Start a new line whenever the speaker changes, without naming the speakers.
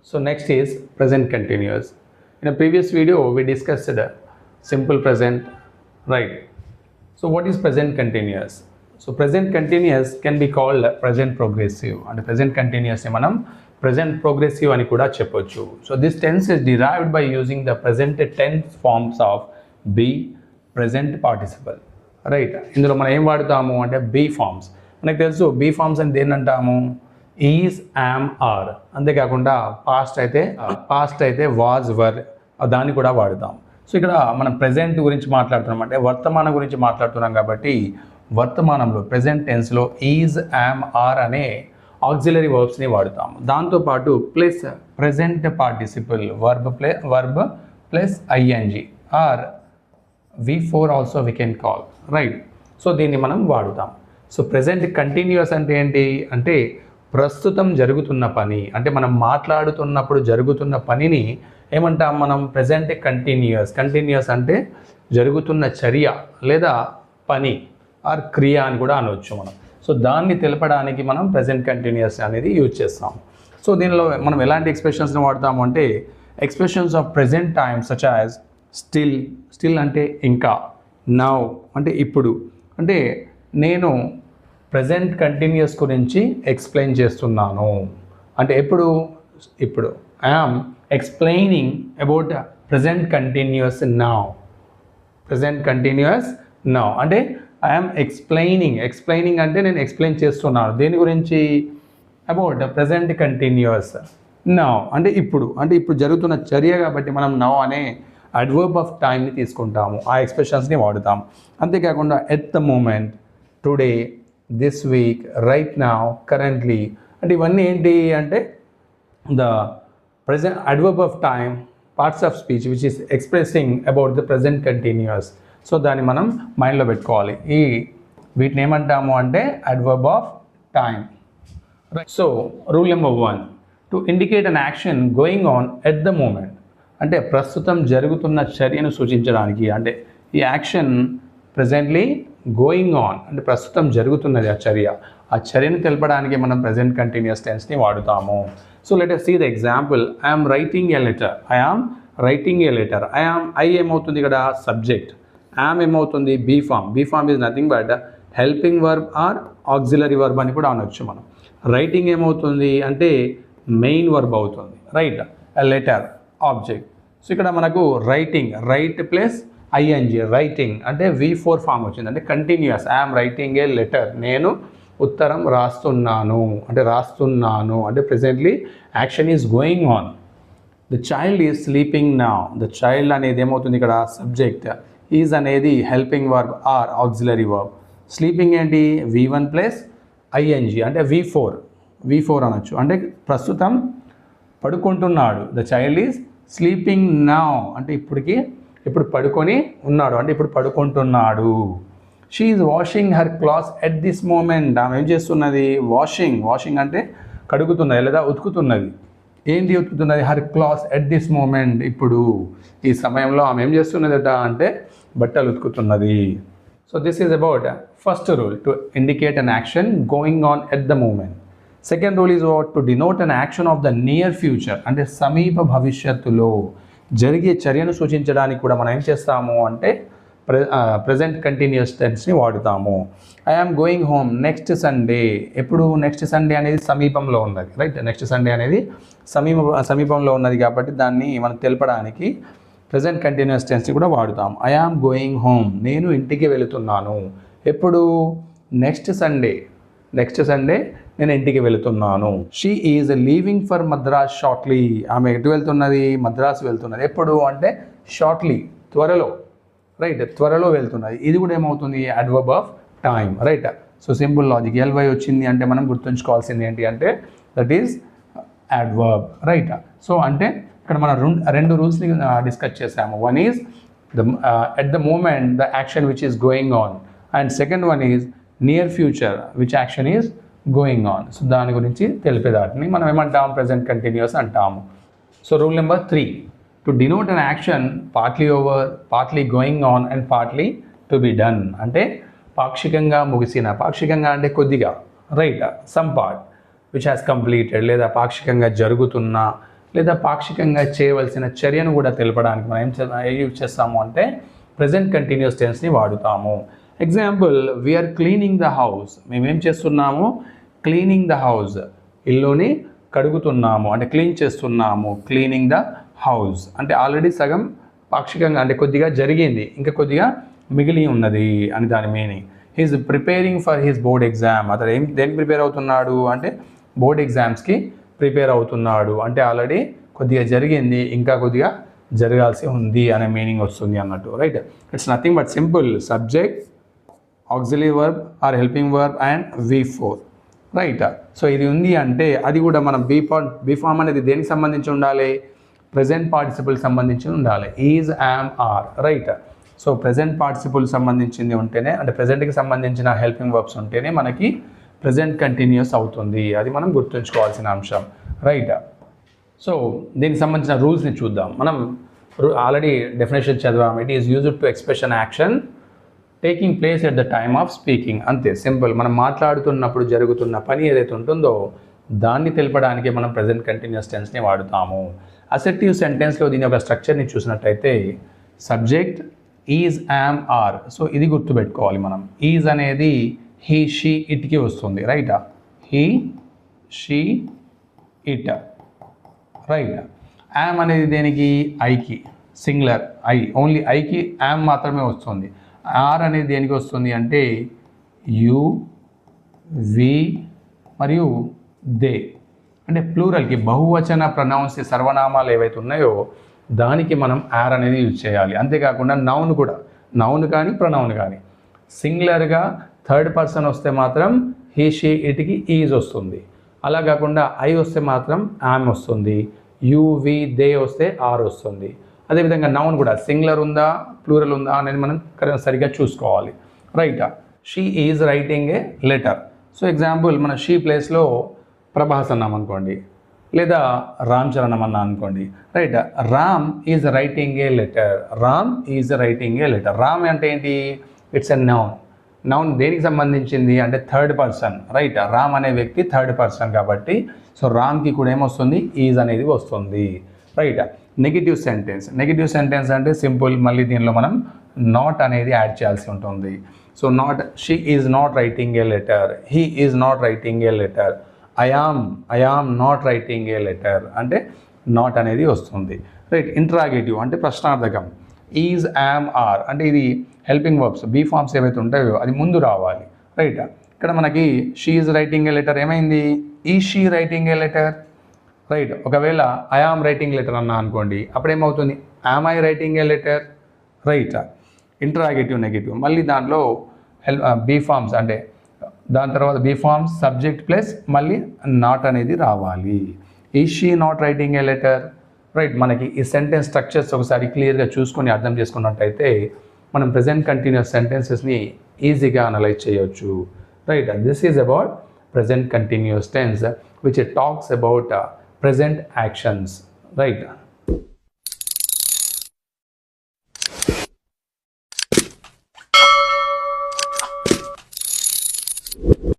So next is present continuous. In a previous video, we discussed simple present, right? So what is present continuous? So present continuous can be called present progressive, and present continuous ni manam present progressive ani kuda cheppochu. So this tense is derived by using the present tense forms of be, present participle, right? ఇందులో మనం ఏం వాడుతాము అంటే be forms. మనకు తెలుసు be forms అని దేన్ని అంటాము? Is, am, are. అంతేకాకుండా పాస్ట్ అయితే వాజ్, వర్, దాన్ని కూడా వాడుతాం. సో ఇక్కడ మనం ప్రెజెంట్ గురించి మాట్లాడుతున్నాం అంటే వర్తమానం గురించి మాట్లాడుతున్నాం కాబట్టి వర్తమానంలో ప్రెజెంట్ టెన్స్లో ఈజ్, యామ్, ఆర్ అనే ఆక్సిలరీ వర్బ్స్ని వాడుతాం. దాంతోపాటు plus present participle verb plus I N G or V4 also we can call, right? So దీన్ని మనం వాడుతాం. సో ప్రెజెంట్ కంటిన్యూస్ అంటే ఏంటి అంటే ప్రస్తుతం జరుగుతున్న పని, అంటే మనం మాట్లాడుతున్నప్పుడు జరుగుతున్న పనిని ఏమంటాం మనం? ప్రెజెంట్ కంటిన్యూస్ అంటే జరుగుతున్న చర్య లేదా పని ఆర్ క్రియ అని కూడా అనవచ్చు మనం. సో దాన్ని తెలపడానికి మనం ప్రెజెంట్ కంటిన్యూస్ అనేది యూజ్ చేస్తాం. సో దీనిలో మనం ఎలాంటి ఎక్స్ప్రెషన్స్ని వాడతాము అంటే expressions of present time such as still అంటే ఇంకా, నౌ అంటే ఇప్పుడు, అంటే నేను ప్రెజెంట్ కంటిన్యూస్ గురించి ఎక్స్ప్లెయిన్ చేస్తున్నాను అంటే ఇప్పుడు I am explaining about present continuous now అంటే ఐఆమ్ ఎక్స్ప్లెయినింగ్ అంటే నేను ఎక్స్ప్లెయిన్ చేస్తున్నాను దేని గురించి? అబౌట్ ప్రెజెంట్ కంటిన్యూస్ నౌ అంటే ఇప్పుడు జరుగుతున్న చర్య కాబట్టి మనం నౌ అనే అడ్వర్బ్ ఆఫ్ టైంని తీసుకుంటాము, ఆ ఎక్స్ప్రెషన్స్ని వాడుతాం. అంతేకాకుండా at the moment, today, this week, right now, currently, అంటే ఇవన్నీ ఏంటి అంటే the present adverb of time parts of speech which is expressing about the present continuous. So దాన్ని మనం మైండ్లో పెట్టుకోవాలి. వీటిని ఏమంటాము అంటే adverb of time. So rule number 1, to indicate an action going on at the moment అంటే ప్రస్తుతం జరుగుతున్న చర్యను సూచించడానికి, అంటే ఈ యాక్షన్ ప్రెజెంట్లీ గోయింగ్ ఆన్ అంటే ప్రస్తుతం జరుగుతున్నది ఆ చర్యను తెలపడానికి మనం ప్రెజెంట్ కంటిన్యూస్ టెన్స్ని వాడుతాము. So let us see the example. I'm writing a letter. I ఏమవుతుంది ఇక్కడ? సబ్జెక్ట్. యామ్ ఏమవుతుంది? Be form is nothing but helping verb or auxiliary verb అని కూడా అనొచ్చు మనం. రైటింగ్ ఏమవుతుంది అంటే మెయిన్ వర్బ్ అవుతుంది, రైట్? Letter object. సో ఇక్కడ మనకు రైట్ ప్లస్ ఐఎన్జి, రైటింగ్ అంటే V4 ఫామ్ వచ్చింది అంటే continuous. I am writing a letter, నేను ఉత్తరం రాస్తున్నాను అంటే presently action is going on. The child is sleeping now. The child అనేది ఏమవుతుంది ఇక్కడ? సబ్జెక్ట్. ఈజ్ అనేది helping verb or auxiliary verb. Sleeping ఏంటి? V1 ప్లస్ ఐఎన్జి అంటే V4 అనొచ్చు అంటే ప్రస్తుతం పడుకుంటున్నాడు. The child is sleeping now అంటే ఇప్పుడు పడుకొని ఉన్నాడు అంటే ఇప్పుడు పడుకుంటున్నాడు. She is washing her clothes at this moment. ఆమె ఏం చేస్తున్నది? వాషింగ్ అంటే కడుగుతున్నది లేదా ఉతుకుతున్నది. ఏంటి ఉతుకుతున్నది? Her clothes at this moment, ఇప్పుడు ఈ సమయంలో ఆమె ఏం చేస్తున్నదట అంటే బట్టలు ఉతుకుతున్నది. So this is about first rule, to indicate an action going on at the moment. Second rule is what? To denote an action of the near future అంటే సమీప భవిష్యత్తులో జరిగే చర్యను సూచించడానికి కూడా మనం ఏం చేస్తాము అంటే ప్రెజెంట్ కంటిన్యూస్ టెన్స్ని వాడుతాము. I am going home next Sunday. ఎప్పుడు? నెక్స్ట్ సండే అనేది సమీపంలో ఉన్నది, రైట్? నెక్స్ట్ సండే అనేది సమీపంలో ఉన్నది కాబట్టి దాన్ని మనం తెలపడానికి ప్రెజెంట్ కంటిన్యూస్ టెన్స్ని కూడా వాడుతాం. ఐఆమ్ గోయింగ్ హోమ్, నేను ఇంటికి వెళుతున్నాను. ఎప్పుడు? నెక్స్ట్ సండే నేను ఇంటికి వెళుతున్నాను. She is leaving for Madras shortly. ఆమె ఎటు వెళ్తున్నది? మద్రాసు వెళ్తున్నది. ఎప్పుడు అంటే షార్ట్లీ, త్వరలో, రైట్? త్వరలో వెళ్తున్నది. ఇది కూడా ఏమవుతుంది? Adverb of time, right? So simple logic. LY వచ్చింది అంటే మనం గుర్తుంచుకోవాల్సింది ఏంటి అంటే that is adverb, right? So అంటే ఇక్కడ మనం రెండు రూల్స్ని డిస్కస్ చేసాము. One is at the moment the action which is going on, and second one is near future which action is going on. So దాని గురించి తెలిపేదాటిని మనం ఏమంటాం? ప్రెజెంట్ కంటిన్యూస్ అంటాము. So rule number 3, to denote an action partly over, partly going on and partly to be done అంటే పాక్షికంగా ముగిసిన, పాక్షికంగా అంటే కొద్దిగా, right? Some part which has completed లేదా పాక్షికంగా జరుగుతున్న లేదా పాక్షికంగా చేయవలసిన చర్యను కూడా తెలపడానికి మనం ఏం యూజ్ చేస్తాము అంటే ప్రెజెంట్ కంటిన్యూస్ టెన్స్ని వాడుతాము. Example, we are cleaning the house. మేమేం చేస్తున్నాము? క్లీనింగ్ ద హౌస్, ఇల్లుని కడుగుతున్నాము అంటే క్లీన్ చేస్తున్నాము. క్లీనింగ్ ద హౌస్ అంటే ఆల్రెడీ సగం పాక్షికంగా అంటే కొద్దిగా జరిగింది, ఇంకా కొద్దిగా మిగిలి ఉన్నది అని దాని meaning. He is preparing for his board exam. అతడు దేనికి ప్రిపేర్ అవుతున్నాడు అంటే బోర్డ్ ఎగ్జామ్స్కి ప్రిపేర్ అవుతున్నాడు అంటే ఆల్రెడీ కొద్దిగా జరిగింది, ఇంకా కొద్దిగా జరగాల్సి ఉంది అనే మీనింగ్ వస్తుంది అన్నట్టు. Right, it's nothing but simple subject, auxiliary verb or helping verb and V4. Right, so ఇది ఉంది అంటే అది కూడా మనం బీ ఫామ్ అనేది దేనికి సంబంధించి ఉండాలి? ప్రెజెంట్ పార్టిసిపుల్ సంబంధించి ఉండాలి. Is, am, are. Right, so present participle సంబంధించింది ఉంటేనే అంటే ప్రెజెంట్కి సంబంధించిన హెల్పింగ్ వర్బ్స్ ఉంటేనే మనకి ప్రెజెంట్ కంటిన్యూస్ అవుతుంది. అది మనం గుర్తుంచుకోవాల్సిన అంశం. రైట్, సో దీనికి సంబంధించిన రూల్స్ని చూద్దాం. మనం ఆల్రెడీ డెఫినేషన్ చదివాం. It is used to express an action taking place at the time of speaking. అంతే, సింపుల్. మనం మాట్లాడుతున్నప్పుడు జరుగుతున్న పని ఏదైతే ఉంటుందో దాన్ని తెలపడానికి మనం ప్రెజెంట్ కంటిన్యూస్ టెన్స్ని వాడుతాము. అసెర్టివ్ సెంటెన్స్లో దీని యొక్క స్ట్రక్చర్ని చూసినట్టయితే subject, is, am, are. So ఇది గుర్తుపెట్టుకోవాలి మనం. ఈజ్ అనేది హీ, షీ, ఇట్కి వస్తుంది. రైటా, he, she, it. Right, yam అనేది దేనికి? ఐకి, సింగులర్ ఐ, ఓన్లీ ఐకి యామ్ మాత్రమే వస్తుంది. ఆర్ అనేది దేనికి వస్తుంది అంటే యు, వి మరియు దే. అంటే ప్లూరల్కి బహువచన ప్రొనౌన్స్ సర్వనామాలు ఏవైతే ఉన్నాయో దానికి మనం ఆర్ అనేది యూజ్ చేయాలి. అంతేకాకుండా నౌన్ కూడా, నౌన్ కానీ ప్రొనౌన్ కానీ సింగులర్గా థర్డ్ పర్సన్ వస్తే మాత్రం హీ, షీ, ఇట్కి ఈజ్ వస్తుంది. అలా కాకుండా ఐ వస్తే మాత్రం యామ్ వస్తుంది. యు, వి, దే వస్తే ఆర్ వస్తుంది. అదేవిధంగా నౌన్ కూడా సింగులర్ ఉందా ప్లూరల్ ఉందా అనేది మనం సరిగ్గా చూసుకోవాలి. Right, she is writing a letter. So example, మన షీ ప్లేస్లో ప్రభాస్ అన్నాం అనుకోండి, లేదా రామ్ చరణ్ అన్నా అనుకోండి. Right, Ram is writing a letter. Ram is writing a letter. Ram అంటే ఏంటి? It's a noun. నౌన్ దేనికి సంబంధించింది అంటే థర్డ్ పర్సన్. రైట్, రామ్ అనే వ్యక్తి థర్డ్ పర్సన్ కాబట్టి సో రామ్కి కూడా ఏమొస్తుంది? ఈజ్ అనేది వస్తుంది. Right, negative sentence. Negative sentence అంటే సింపుల్, మళ్ళీ దీనిలో మనం నాట్ అనేది యాడ్ చేయాల్సి ఉంటుంది. So not, she is not writing a letter, he is not writing a letter, I am not writing a letter అంటే నాట్ అనేది వస్తుంది. రైట్, ఇంట్రాగేటివ్ అంటే ప్రశ్నార్థకం. ఈజ్, యామ్, ఆర్ అంటే ఇది హెల్పింగ్ వర్బ్స్ బీ ఫార్మ్స్ ఏవైతే ఉంటాయో అది ముందు రావాలి. రైట్, ఇక్కడ మనకి she is writing a letter ఏమైంది? ఈ she writing a letter. Right, ఒకవేళ ఐ ఆమ్ రైటింగ్ లెటర్ అన్నా అనుకోండి, అప్పుడేమవుతుంది? Am I writing a letter. Right, interrogative negative. మళ్ళీ దాంట్లో బీ ఫార్మ్స్ అంటే దాని తర్వాత బీ ఫార్మ్స్ సబ్జెక్ట్ ప్లస్ మళ్ళీ నాట్ అనేది రావాలి. Is she not writing a letter. Right, మనకి ఈ సెంటెన్స్ స్ట్రక్చర్స్ ఒకసారి క్లియర్గా చూసుకొని అర్థం చేసుకున్నట్టయితే మనం ప్రెజెంట్ కంటిన్యూస్ సెంటెన్సెస్ని ఈజీగా అనలైజ్ చేయొచ్చు. Right, this is about present continuous tense which talks about present actions, right?